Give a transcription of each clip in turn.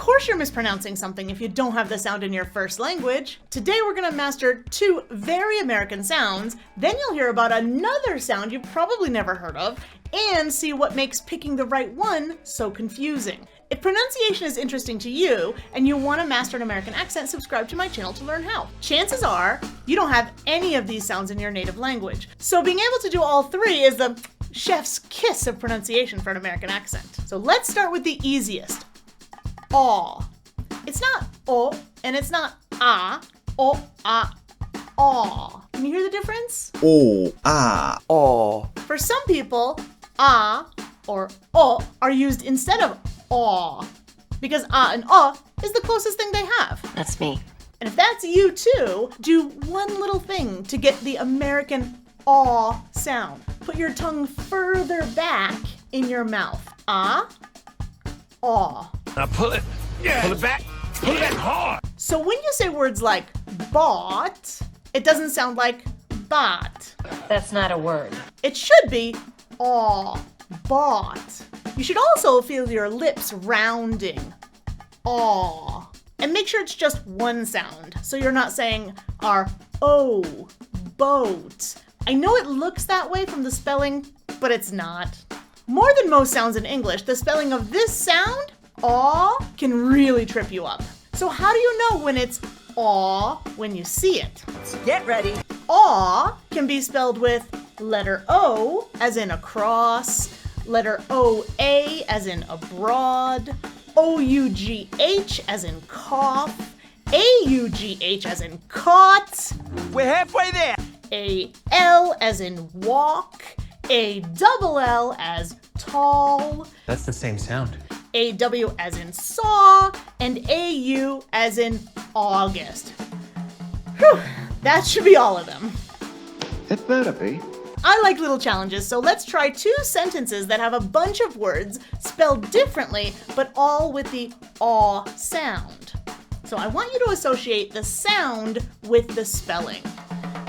course you're mispronouncing something if you don't have the sound in your first language. Today we're going to master 2 very American sounds, then you'll hear about another sound you've probably never heard of, and see what makes picking the right one so confusing. If pronunciation is interesting to you and you want to master an American accent, subscribe to my channel to learn how. Chances are you don't have any of these sounds in your native language, so being able to do all 3 is the chef's kiss of pronunciation for an American accent. So let's start with the easiest. Aw. It's not o and it's not ah. O, ah, aw. Can you hear the difference? O, ah, aw. For some people, ah or o are used instead of aw, because ah and aw is the closest thing they have. That's me. And if that's you too, do one little thing to get the American aw sound. Put your tongue further back in your mouth. Ah, aw. Now pull it. Yeah. Pull it back. Pull it back hard. So when you say words like bought, it doesn't sound like bought. That's not a word. It should be aw, bought. You should also feel your lips rounding. Aw. And make sure it's just one sound, so you're not saying our O, boat. I know it looks that way from the spelling, but it's not. More than most sounds in English, the spelling of this sound, aw, can really trip you up. So how do you know when it's aw when you see it? Get ready. Aw can be spelled with letter O, as in across, letter O-A, as in abroad, O-U-G-H, as in cough, A-U-G-H, as in caught, We're halfway there. A-L, as in walk, A-double-L, as tall, That's the same sound. A-W, as in saw, and A-U, as in August. Whew, that should be all of them. It better be. I like little challenges, so let's try 2 sentences that have a bunch of words spelled differently, but all with the aw sound. So I want you to associate the sound with the spelling.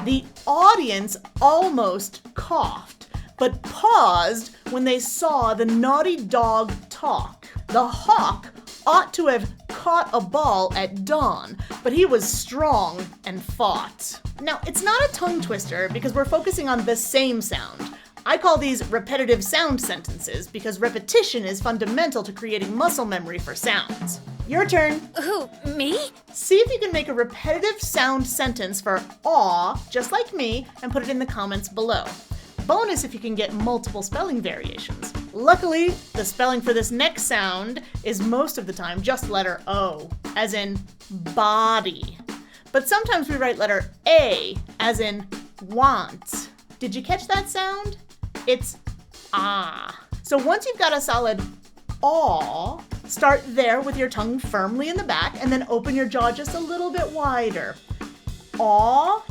The audience almost coughed, but paused when they saw the naughty dog talk. The hawk ought to have caught a ball at dawn, but he was strong and fought. Now, it's not a tongue twister because we're focusing on the same sound. I call these repetitive sound sentences because repetition is fundamental to creating muscle memory for sounds. Your turn. Who, me? See if you can make a repetitive sound sentence for aw, just like me, and put it in the comments below. Bonus if you can get multiple spelling variations. Luckily, the spelling for this next sound is most of the time just letter O, as in body. But sometimes we write letter A, as in want. Did you catch that sound? It's ah. So once you've got a solid aw, start there with your tongue firmly in the back and then open your jaw just a little bit wider. Aw,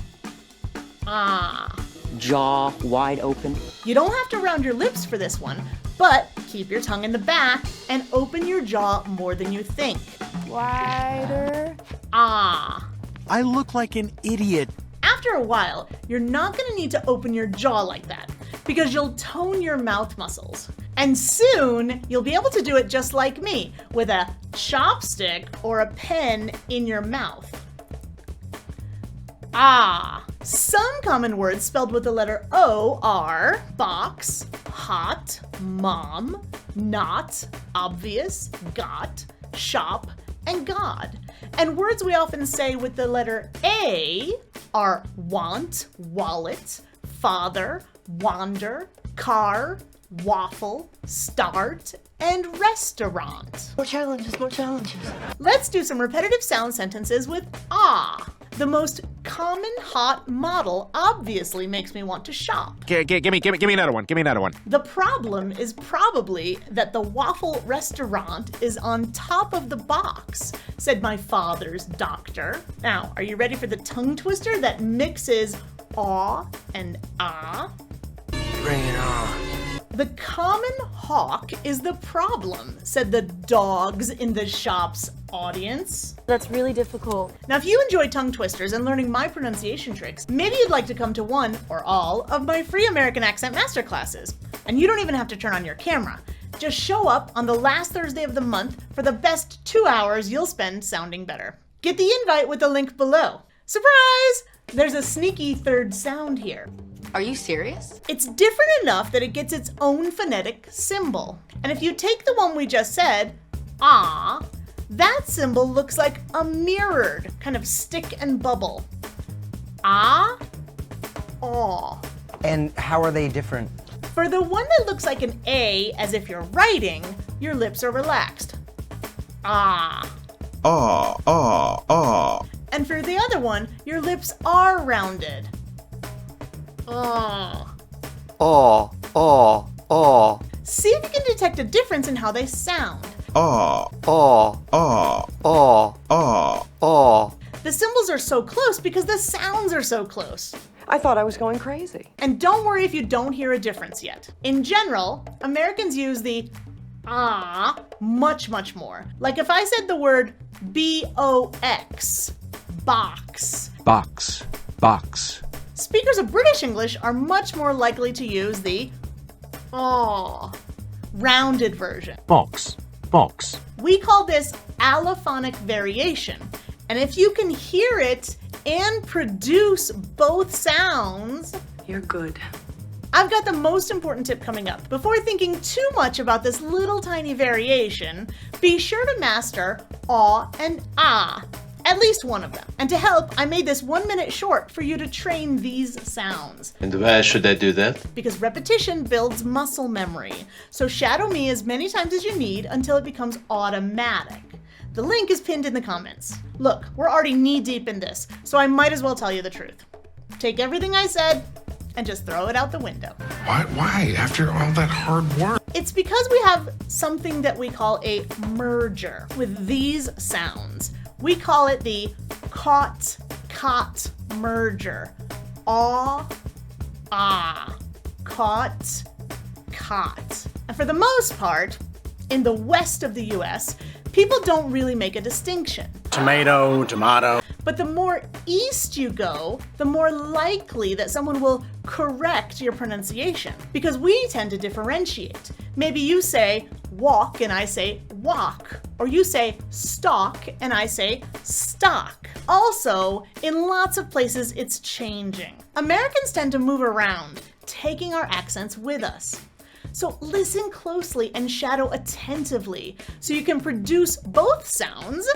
ah. Jaw wide open. You don't have to round your lips for this one, but keep your tongue in the back and open your jaw more than you think. Wider. Ah. I look like an idiot. After a while, you're not going to need to open your jaw like that because you'll tone your mouth muscles. And soon, you'll be able to do it just like me, with a chopstick or a pen in your mouth. Ah. Some common words spelled with the letter O are box, hot, mom, not, obvious, got, shop, and God. And words we often say with the letter A are want, wallet, father, wander, car, waffle, start, and restaurant. More challenges, more challenges. Let's do some repetitive sound sentences with ah. The most common hot model obviously makes me want to shop. Give me another one. Give me another one. The problem is probably that the waffle restaurant is on top of the box, said my father's doctor. Now, are you ready for the tongue twister that mixes aw and ah? Bring it on. The common hawk is the problem, said the dogs in the shop's audience. That's really difficult. Now, if you enjoy tongue twisters and learning my pronunciation tricks, maybe you'd like to come to one or all of my free American Accent Masterclasses. And you don't even have to turn on your camera. Just show up on the last Thursday of the month for the best 2 hours you'll spend sounding better. Get the invite with the link below. Surprise! There's a sneaky third sound here. Are you serious? It's different enough that it gets its own phonetic symbol. And if you take the one we just said, ah, that symbol looks like a mirrored kind of stick and bubble. Ah, aw. And how are they different? For the one that looks like an A, as if you're writing, your lips are relaxed. Ah. Ah, ah, ah. And for the other one, your lips are rounded. Ah. Ah, ah, ah. See if you can detect a difference in how they sound. Ah, ah, ah, ah, ah, ah. The symbols are so close because the sounds are so close. I thought I was going crazy. And don't worry if you don't hear a difference yet. In general, Americans use the ah much more. Like if I said the word B-O-X, box. Box. Box. Speakers of British English are much more likely to use the aw, rounded version. Box. Box. We call this allophonic variation. And if you can hear it and produce both sounds, You're good. I've got the most important tip coming up. Before thinking too much about this little tiny variation, be sure to master aw and ah, at least one of them. And to help, I made this 1 minute short for you to train these sounds. And why should I do that? Because repetition builds muscle memory. So shadow me as many times as you need until it becomes automatic. The link is pinned in the comments. Look, we're already knee deep in this, so I might as well tell you the truth. Take everything I said and just throw it out the window. Why? After all that hard work? It's because we have something that we call a merger with these sounds. We call it the Caught-Cot merger. Aw, ah, caught, cot. And for the most part, in the west of the US, people don't really make a distinction. Tomato. Tomato. But the more east you go, the more likely that someone will correct your pronunciation, because we tend to differentiate. Maybe you say walk and I say walk, or you say stock and I say stock. Also, in lots of places, it's changing. Americans tend to move around, taking our accents with us. So listen closely and shadow attentively so you can produce both sounds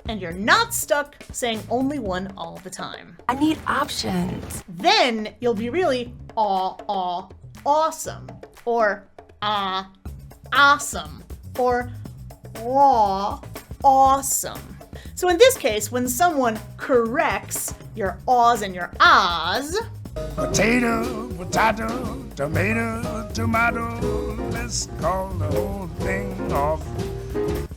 and you're not stuck saying only one all the time. I need options. Then you'll be really aw, awesome, or awesome, or aw, awesome. So in this case, when someone corrects your aw's and your ahs, Potato, potato, tomato, tomato. Let's call the whole thing off.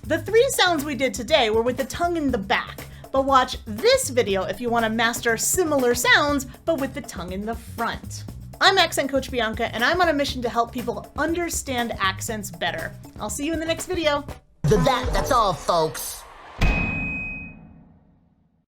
the 3 sounds we did today were with the tongue in the back. But watch this video if you want to master similar sounds, but with the tongue in the front. I'm Accent Coach Bianca, and I'm on a mission to help people understand accents better. I'll see you in the next video. That's all, folks.